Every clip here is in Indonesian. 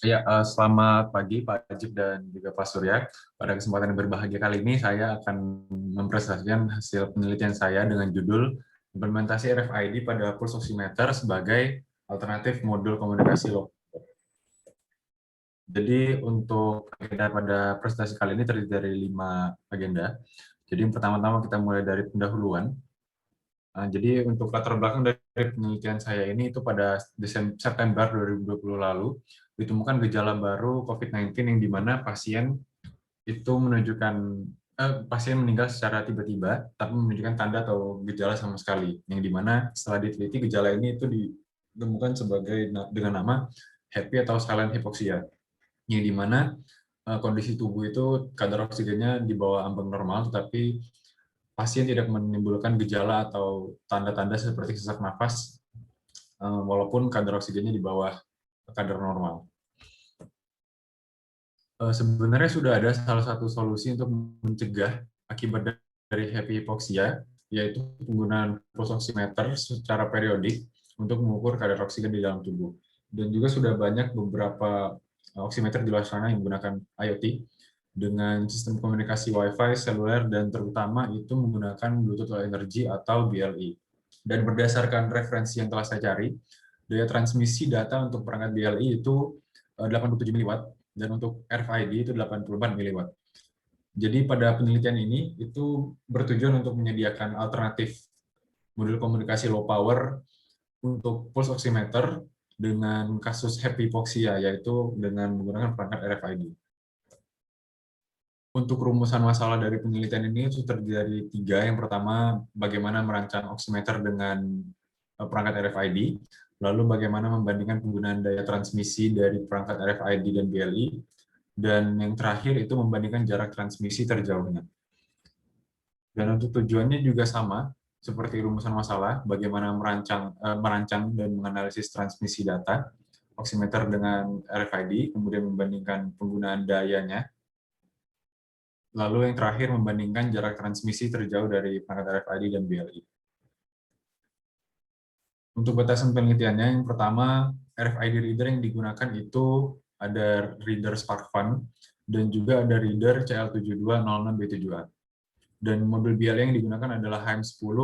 Ya, selamat pagi Pak Ajib dan juga Pak Surya. Pada kesempatan yang berbahagia kali ini, saya akan mempresentasikan hasil penelitian saya dengan judul Implementasi RFID pada pulse oximeter sebagai alternatif modul komunikasi lokal. Jadi untuk agenda pada presentasi kali ini terdiri dari 5 agenda. Jadi yang pertama-tama kita mulai dari pendahuluan. Jadi untuk latar belakang dari penelitian saya ini itu pada September 2020 lalu ditemukan gejala baru COVID-19 yang dimana pasien itu menunjukkan pasien meninggal secara tiba-tiba tapi menunjukkan tanda atau gejala sama sekali, yang dimana setelah diteliti gejala ini itu ditemukan sebagai dengan nama HAPI atau silent hypoxia, yang dimana kondisi tubuh itu kadar oksigennya di bawah ambang normal tetapi pasien tidak menimbulkan gejala atau tanda-tanda seperti sesak nafas walaupun kadar oksigennya di bawah kadar normal. Sebenarnya sudah ada salah satu solusi untuk mencegah akibat dari hypoxia, yaitu penggunaan pulse oximeter secara periodik untuk mengukur kadar oksigen di dalam tubuh. Dan juga sudah banyak beberapa oximeter di luar sana yang menggunakan IoT dengan sistem komunikasi Wi-Fi, seluler, dan terutama itu menggunakan Bluetooth Low Energy atau BLE. Dan berdasarkan referensi yang telah saya cari, daya transmisi data untuk perangkat BLE itu 87 mW, dan untuk RFID itu 84 mW. Jadi pada penelitian ini itu bertujuan untuk menyediakan alternatif modul komunikasi low power untuk pulse oximeter dengan kasus hypoxia, yaitu dengan menggunakan perangkat RFID. Untuk rumusan masalah dari penelitian ini itu terdiri dari 3. Yang pertama, bagaimana merancang oximeter dengan perangkat RFID, lalu bagaimana membandingkan penggunaan daya transmisi dari perangkat RFID dan BLE, dan yang terakhir itu membandingkan jarak transmisi terjauhnya. Dan untuk tujuannya juga sama, seperti rumusan masalah, bagaimana merancang dan menganalisis transmisi data, oximeter dengan RFID, kemudian membandingkan penggunaan dayanya, lalu yang terakhir membandingkan jarak transmisi terjauh dari perangkat RFID dan BLE. Untuk batasan penelitiannya, yang pertama, RFID reader yang digunakan itu ada reader SparkFun, dan juga ada reader CL7206B7A. Dan modul BLE yang digunakan adalah HM10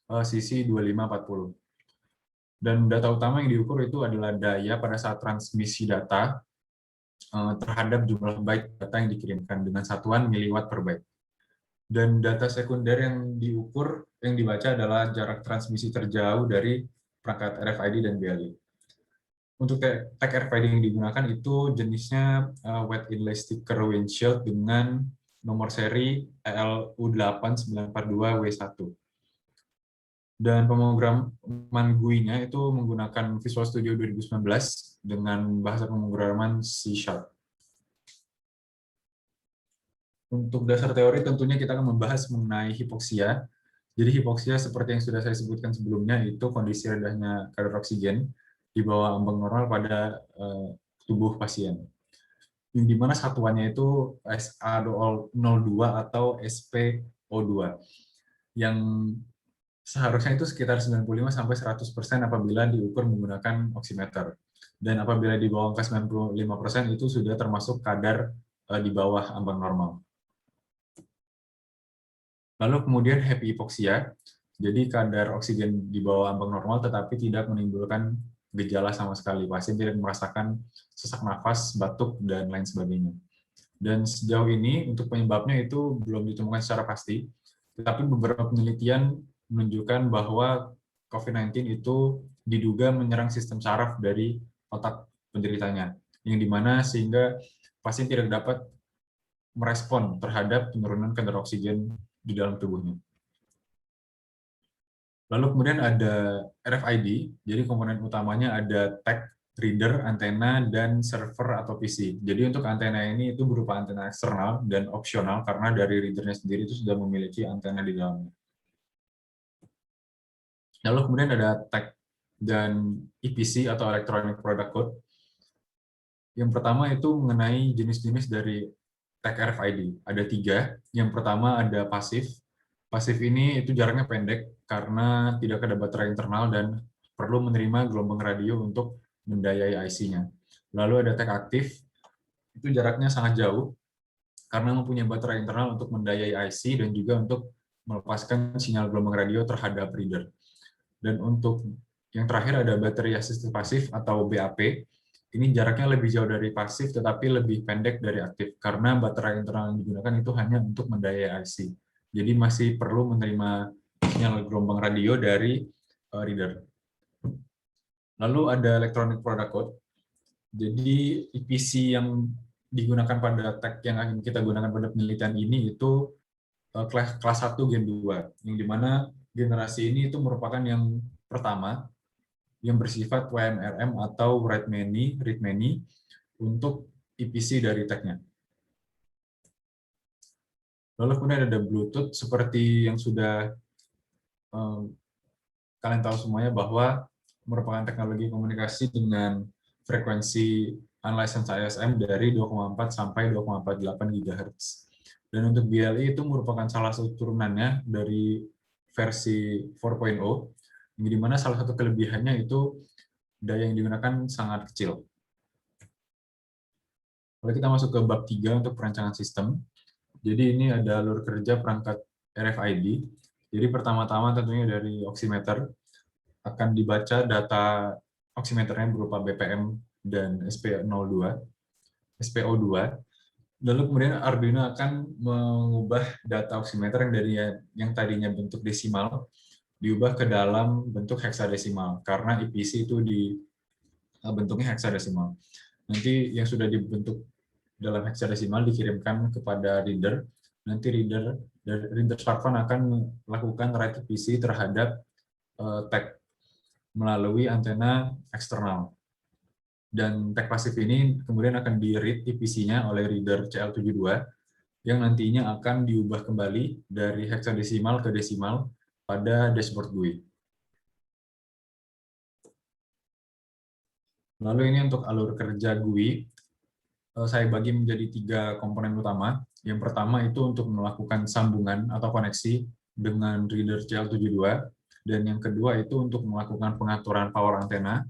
CC2540. Dan data utama yang diukur itu adalah daya pada saat transmisi data terhadap jumlah byte data yang dikirimkan dengan satuan miliwatt per byte. Dan data sekunder yang diukur, yang dibaca adalah jarak transmisi terjauh dari perangkat RFID dan BLE. Untuk tag RFID yang digunakan itu jenisnya Wet Inlay Sticker Windshield dengan nomor seri ELU8942W1. Dan pemrograman GUI-nya itu menggunakan Visual Studio 2019 dengan bahasa pemrograman C#. Untuk dasar teori tentunya kita akan membahas mengenai hipoksia. Jadi hipoksia seperti yang sudah saya sebutkan sebelumnya itu kondisi rendahnya kadar oksigen di bawah ambang normal pada tubuh pasien. Yang dimana satuannya itu SA02 atau SpO2 yang seharusnya itu sekitar 95-100% apabila diukur menggunakan oximeter. Dan apabila di bawah angka 95% itu sudah termasuk kadar di bawah ambang normal. Lalu kemudian hypoksia, jadi kadar oksigen di bawah ambang normal tetapi tidak menimbulkan gejala sama sekali. Pasien tidak merasakan sesak nafas, batuk, dan lain sebagainya. Dan sejauh ini untuk penyebabnya itu belum ditemukan secara pasti, tetapi beberapa penelitian menunjukkan bahwa COVID-19 itu diduga menyerang sistem saraf dari otak penderitanya, yang dimana sehingga pasien tidak dapat merespon terhadap penurunan kadar oksigen di dalam tubuhnya. Lalu kemudian ada RFID, jadi komponen utamanya ada tag, reader, antena, dan server atau PC. Jadi untuk antena ini itu berupa antena eksternal dan opsional karena dari readernya sendiri itu sudah memiliki antena di dalamnya. Lalu kemudian ada tag dan EPC atau Electronic Product Code. Yang pertama itu mengenai jenis-jenis dari tag RFID. Ada 3. Yang pertama ada pasif. Pasif ini itu jaraknya pendek karena tidak ada baterai internal dan perlu menerima gelombang radio untuk mendayai IC-nya. Lalu ada tag aktif, itu jaraknya sangat jauh karena mempunyai baterai internal untuk mendayai IC dan juga untuk melepaskan sinyal gelombang radio terhadap reader. Dan untuk yang terakhir ada battery assisted pasif atau BAP. Ini jaraknya lebih jauh dari pasif tetapi lebih pendek dari aktif karena baterai internal yang digunakan itu hanya untuk mendayai IC. Jadi masih perlu menerima sinyal gelombang radio dari reader. Lalu ada electronic product code. Jadi EPC yang digunakan pada tag yang akan kita gunakan pada penelitian ini itu kelas 1 Gen 2, yang dimana generasi ini itu merupakan yang pertama yang bersifat WMRM atau read many untuk EPC dari tag-nya. Lalu kemudian ada Bluetooth, seperti yang sudah kalian tahu semuanya bahwa merupakan teknologi komunikasi dengan frekuensi unlicensed ISM dari 2,4 sampai 2,48 GHz. Dan untuk BLE itu merupakan salah satu turunannya dari versi 4.0, di mana salah satu kelebihannya itu daya yang digunakan sangat kecil. Lalu kita masuk ke bab 3 untuk perancangan sistem. Jadi ini ada alur kerja perangkat RFID. Jadi pertama-tama tentunya dari oximeter akan dibaca data oximeternya berupa BPM dan SPO2. Lalu kemudian Arduino akan mengubah data oximeter yang tadinya bentuk desimal diubah ke dalam bentuk heksadesimal karena EPC itu bentuknya heksadesimal. Nanti yang sudah dibentuk dalam heksadesimal dikirimkan kepada reader. Nanti reader smartphone akan melakukan write EPC terhadap tag melalui antena eksternal. Dan tag pasif ini kemudian akan di-read EPC-nya oleh reader CL72 yang nantinya akan diubah kembali dari heksadesimal ke desimal pada dashboard GUI. Lalu ini untuk alur kerja GUI, saya bagi menjadi 3 komponen utama. Yang pertama itu untuk melakukan sambungan atau koneksi dengan reader CL72, dan yang kedua itu untuk melakukan pengaturan power antena,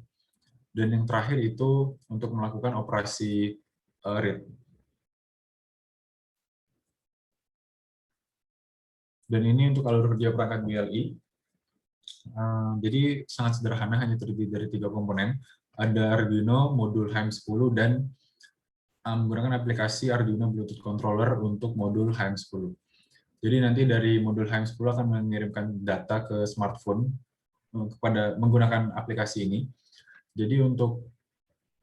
dan yang terakhir itu untuk melakukan operasi read. Dan ini untuk alur kerja perangkat BLE. Jadi sangat sederhana, hanya terdiri dari 3 komponen. Ada Arduino, modul HM10, dan menggunakan aplikasi Arduino Bluetooth Controller untuk modul HM10. Jadi nanti dari modul HM10 akan mengirimkan data ke smartphone menggunakan aplikasi ini. Jadi untuk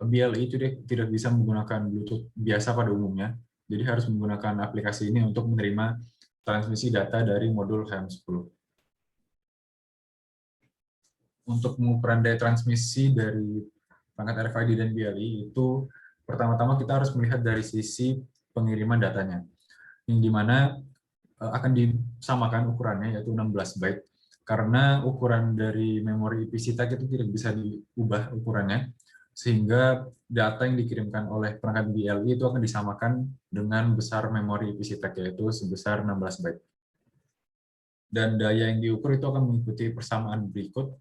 BLE itu tidak bisa menggunakan Bluetooth biasa pada umumnya. Jadi harus menggunakan aplikasi ini untuk menerima transmisi data dari modul HM10. Untuk pengukuran daya transmisi dari perangkat RFID dan BLE itu pertama-tama kita harus melihat dari sisi pengiriman datanya, yang dimana akan disamakan ukurannya, yaitu 16 byte, karena ukuran dari memori EPC tag itu tidak bisa diubah ukurannya, sehingga data yang dikirimkan oleh perangkat BLE itu akan disamakan dengan besar memori EPC tag, yaitu sebesar 16 byte. Dan daya yang diukur itu akan mengikuti persamaan berikut,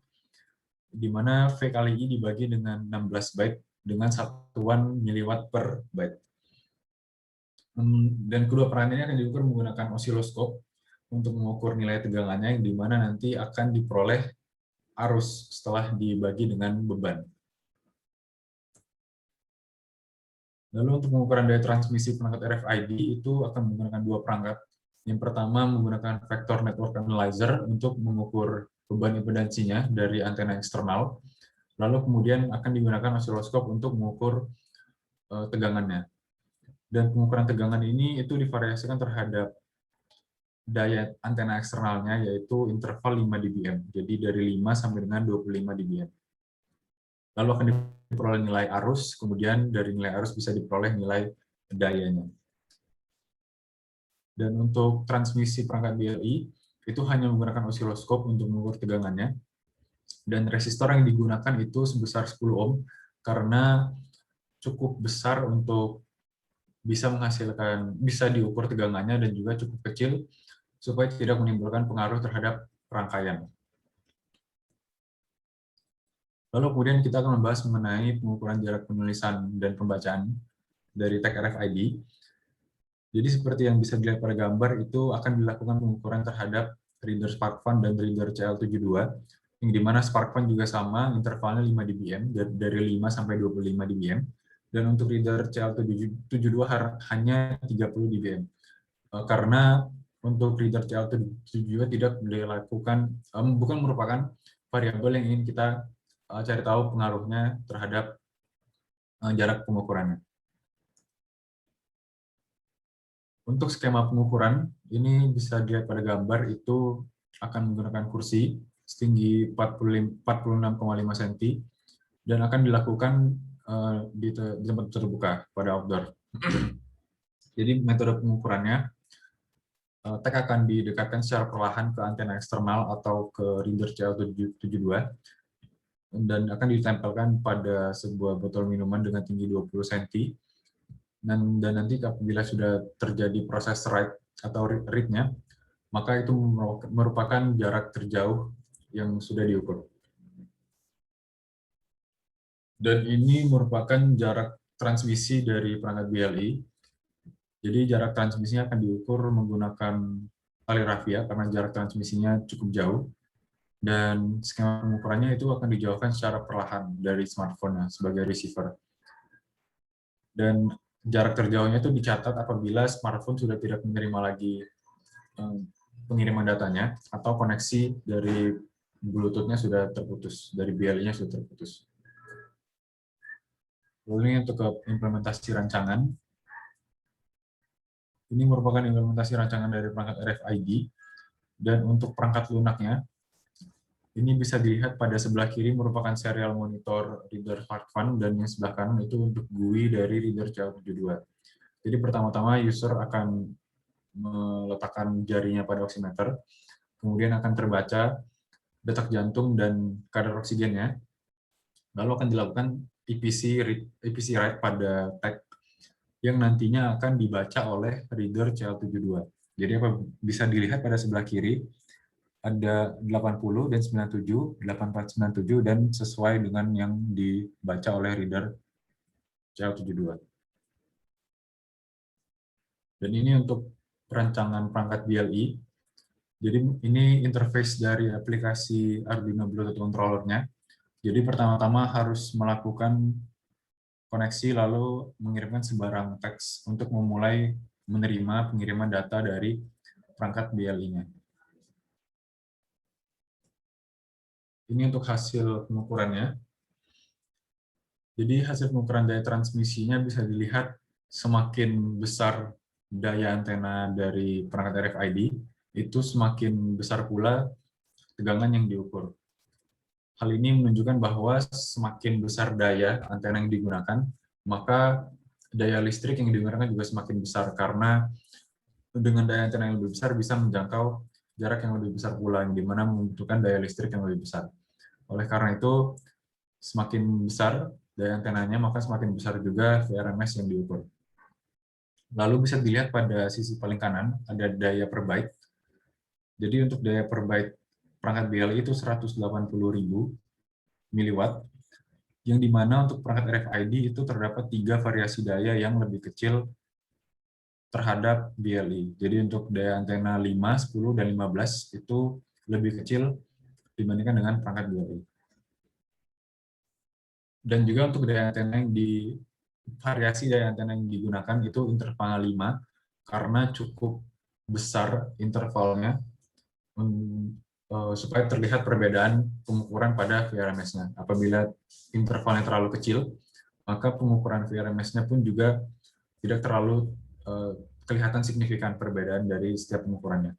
di mana V kali I dibagi dengan 16 byte dengan satuan miliwatt per byte. Dan kedua peran ini akan diukur menggunakan osiloskop untuk mengukur nilai tegangannya, yang dimana nanti akan diperoleh arus setelah dibagi dengan beban. Lalu untuk pengukuran daya transmisi perangkat RFID itu akan menggunakan 2 perangkat. Yang pertama menggunakan vector network analyzer untuk mengukur beban impedansinya dari antena eksternal. Lalu kemudian akan digunakan osiloskop untuk mengukur tegangannya. Dan pengukuran tegangan ini itu divariasikan terhadap daya antena eksternalnya, yaitu interval 5 dBm. Jadi dari 5 sampai dengan 25 dBm. Lalu akan diperoleh nilai arus, kemudian dari nilai arus bisa diperoleh nilai dayanya. Dan untuk transmisi perangkat BLE, itu hanya menggunakan osiloskop untuk mengukur tegangannya. Dan resistor yang digunakan itu sebesar 10 ohm, karena cukup besar untuk bisa diukur tegangannya dan juga cukup kecil supaya tidak menimbulkan pengaruh terhadap rangkaian. Lalu kemudian kita akan membahas mengenai pengukuran jarak penulisan dan pembacaan dari tag RFID. Jadi seperti yang bisa dilihat pada gambar, itu akan dilakukan pengukuran terhadap reader SparkFun dan reader CL72, yang dimana SparkFun juga sama, intervalnya 5 dBm, dari 5 sampai 25 dBm, dan untuk reader CL72 hanya 30 dBm. Karena untuk reader CL72 tidak dilakukan, bukan merupakan variabel yang ingin kita cari tahu pengaruhnya terhadap jarak pengukurannya. Untuk skema pengukuran, ini bisa dilihat pada gambar, itu akan menggunakan kursi setinggi 46,5 cm dan akan dilakukan di tempat terbuka pada outdoor. Jadi metode pengukurannya, tag akan didekatkan secara perlahan ke antena eksternal atau ke reader CL72 dan akan ditempelkan pada sebuah botol minuman dengan tinggi 20 cm. Dan nanti apabila sudah terjadi proses write atau read-nya, maka itu merupakan jarak terjauh yang sudah diukur. Dan ini merupakan jarak transmisi dari perangkat BLI. Jadi jarak transmisinya akan diukur menggunakan tali rafia karena jarak transmisinya cukup jauh. Dan skema pengukurannya itu akan dijauhkan secara perlahan dari smartphone sebagai receiver. Dan jarak terjauhnya itu dicatat apabila smartphone sudah tidak menerima lagi pengiriman datanya atau koneksi dari Bluetooth-nya sudah terputus, dari BLI-nya sudah terputus. Lalu ini untuk implementasi rancangan. Ini merupakan implementasi rancangan dari perangkat RFID, dan untuk perangkat lunaknya, ini bisa dilihat pada sebelah kiri merupakan serial monitor reader SmartFun, dan yang sebelah kanan itu untuk GUI dari reader CL72. Jadi pertama-tama user akan meletakkan jarinya pada oximeter, kemudian akan terbaca detak jantung dan kadar oksigennya, lalu akan dilakukan EPC write pada tag yang nantinya akan dibaca oleh reader CL72. Jadi apa bisa dilihat pada sebelah kiri, ada 80 dan 97, 8497, dan sesuai dengan yang dibaca oleh reader CL72. Dan ini untuk perancangan perangkat BLI. Jadi ini interface dari aplikasi Arduino Bluetooth controller-nya. Jadi pertama-tama harus melakukan koneksi lalu mengirimkan sebarang teks untuk memulai menerima pengiriman data dari perangkat BLI-nya. Ini untuk hasil pengukurannya. Jadi hasil pengukuran daya transmisinya bisa dilihat semakin besar daya antena dari perangkat RFID, itu semakin besar pula tegangan yang diukur. Hal ini menunjukkan bahwa semakin besar daya antena yang digunakan, maka daya listrik yang digunakan juga semakin besar, karena dengan daya antena yang lebih besar bisa menjangkau jarak yang lebih besar pula, yang dimana membutuhkan daya listrik yang lebih besar. Oleh karena itu, semakin besar daya antenanya, maka semakin besar juga VRMS yang diukur. Lalu bisa dilihat pada sisi paling kanan, ada daya per byte. Jadi untuk daya per byte perangkat BLI itu 180.000 miliwatt, yang dimana untuk perangkat RFID itu terdapat 3 variasi daya yang lebih kecil terhadap BLI. Jadi untuk daya antena 5, 10, dan 15 itu lebih kecil dibandingkan dengan perangkat BLI. Dan juga untuk daya antena yang variasi daya antena yang digunakan itu interval 5, karena cukup besar intervalnya supaya terlihat perbedaan pengukuran pada VRMS-nya. Apabila intervalnya terlalu kecil, maka pengukuran VRMS-nya pun juga tidak terlalu kelihatan signifikan perbedaan dari setiap pengukurannya.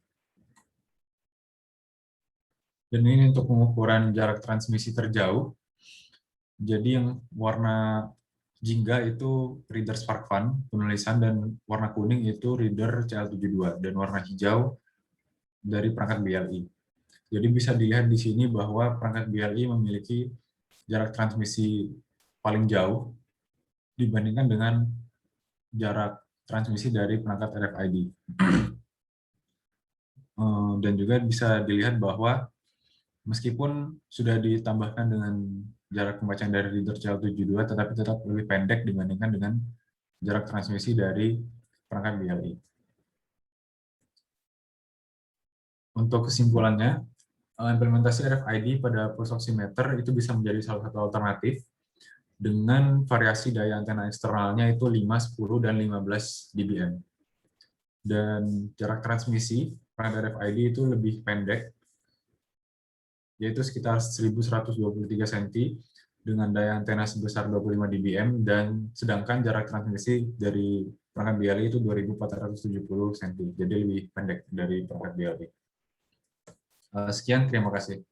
Dan ini untuk pengukuran jarak transmisi terjauh. Jadi yang warna jingga itu reader SparkFun penulisan, dan warna kuning itu reader CL72, dan warna hijau dari perangkat BLI. Jadi bisa dilihat di sini bahwa perangkat BLI memiliki jarak transmisi paling jauh dibandingkan dengan jarak transmisi dari perangkat RFID. Dan juga bisa dilihat bahwa meskipun sudah ditambahkan dengan jarak pembacaan dari reader CL72, tetapi tetap lebih pendek dibandingkan dengan jarak transmisi dari perangkat BLI. Untuk kesimpulannya, implementasi RFID pada pulse oximeter itu bisa menjadi salah satu alternatif dengan variasi daya antena eksternalnya itu 5, 10, dan 15 dBm. Dan jarak transmisi pada RFID itu lebih pendek, yaitu sekitar 1123 cm dengan daya antena sebesar 25 dBm, dan sedangkan jarak transmisi dari perangkat BLI itu 2470 cm, jadi lebih pendek dari perangkat BLI. Sekian, terima kasih.